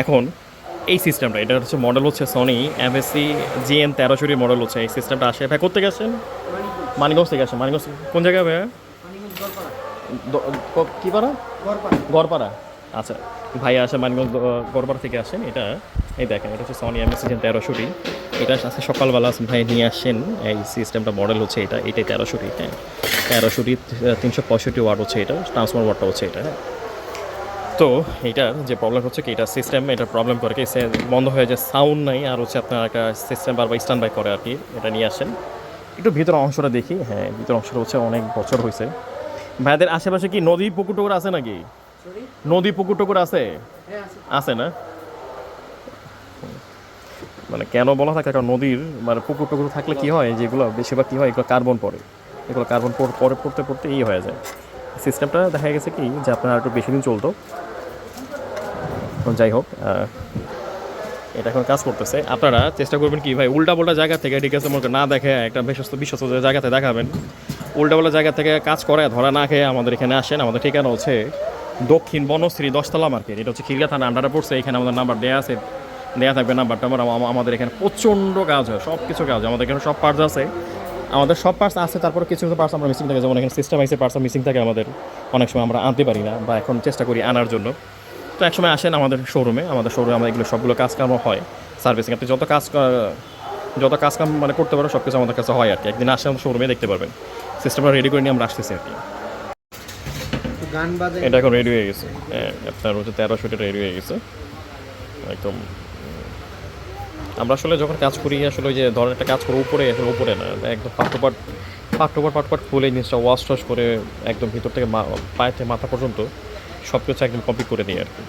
এখন এই সিস্টেমটা, এটা হচ্ছে মডেল হচ্ছে সনি এমএসসি জিএন 1300 মডেল হচ্ছে। এই সিস্টেমটা আসে ভাই কোথেকে আসেন? মানিকগঞ্জ থেকে আসেন। মানিকগঞ্জ কোন জায়গায় ভাই? কী পাড়া? গড়পাড়া। আচ্ছা, ভাইয়া আসে মানিকগঞ্জ গড়পাড়া থেকে আসেন। এটা এই দেখেন, এটা হচ্ছে সনি এমএসসি জিএন 1300। এটা আজকে সকালবেলা ভাই নিয়ে আসেন। এই সিস্টেমটা মডেল হচ্ছে এটা, এটাই 1300। হ্যাঁ, 1300 365 ওয়াট হচ্ছে এটা, ট্রান্সফার ওয়াটটা হচ্ছে এটা। হ্যাঁ, তো এইটার যে প্রবলেম হচ্ছে কি, এটা সিস্টেম, এটা প্রবলেম করে কি বন্ধ হয়ে যায়, সাউন্ড নাই, আর হচ্ছে আপনার একটা সিস্টেম বারবার স্ট্যান্ড বাই করে আর কি। এটা নিয়ে আসেন, একটু ভিতর অংশটা দেখি। হ্যাঁ, ভিতর অংশটা হচ্ছে অনেক বছর হয়েছে। ভাইদের আশেপাশে কি নদী পুকুর টুকুর আছে নাকি? নদী পুকুর টুকুর আছে? আছে না? মানে কেন বলা থাকে, কারণ নদীর মানে পুকুর টুকুর থাকলে কি হয়, যেগুলো বেশিরভাগ কী হয়, এগুলো কার্বন পড়ে। এগুলো কার্বন পরে পড়তে পড়তে এই হয়ে যায়। সিস্টেমটা দেখা গেছে কি যে আপনার একটু বেশি দিন চলতো। যাই হোক, এটা এখন কাজ করতেছে। আপনারা চেষ্টা করবেন কি ভাই, উল্টা পাল্টা জায়গা থেকে, ঠিক আছে, মনে না দেখে একটা বিশ্বস্ত জায়গাতে দেখাবেন। উল্টা পাল্টা জায়গা থেকে কাজ করে ধরা না খেয়ে আমাদের এখানে আসেন। আমাদের ঠিকানা হচ্ছে দক্ষিণ বনশ্রী 10তলা মার্কেট। এটা হচ্ছে খিলগা থানা আন্ডারে পড়ছে। এখানে আমাদের নাম্বার দেওয়া আছে, দেওয়া থাকবে নাম্বারটা। আমাদের এখানে প্রচণ্ড কাজ হয়, সব কিছু কাজ হয়। আমাদের এখানে সব পার্টস আছে, আমাদের সব পার্টস আছে। তারপরে কিছু কিছু পার্টস আমরা মিসিং থাকে, যেমন এখানে সিস্টেম আইসে পার্টস মিসিং থাকে আমাদের। অনেক সময় আমরা আনতে পারি না, বা এখন চেষ্টা করি আনার জন্য। তো একসময় আসেন আমাদের শোরুমে। আমাদের শোরুমে আমাদের এগুলো সবগুলো কাজকর্ম হয়, সার্ভিসিং। আপনি যত কাজকাম মানে করতে পারো সব কিছু আমাদের কাছে হয় আর কি। একদিন আসে আমাদের শোরুমে দেখতে পারবেন। সিস্টেমটা রেডি করে নিয়ে আমরা আসতেছি আর কি। এটা এখন রেডি হয়ে গেছে। হ্যাঁ, আপনার হচ্ছে 1300 রেডি হয়ে গেছে একদম। আমরা আসলে যখন কাজ করি, আসলে ওই যে ধরেন একটা কাজ করে উপরে, আসলে উপরে না, একদম পাট খুলে জিনিসটা ওয়াশ টশ করে একদম ভিতর থেকে পায়ে থেকে মাথা পর্যন্ত সব কিছু একদম কমপ্লিট করে নিই আর কি।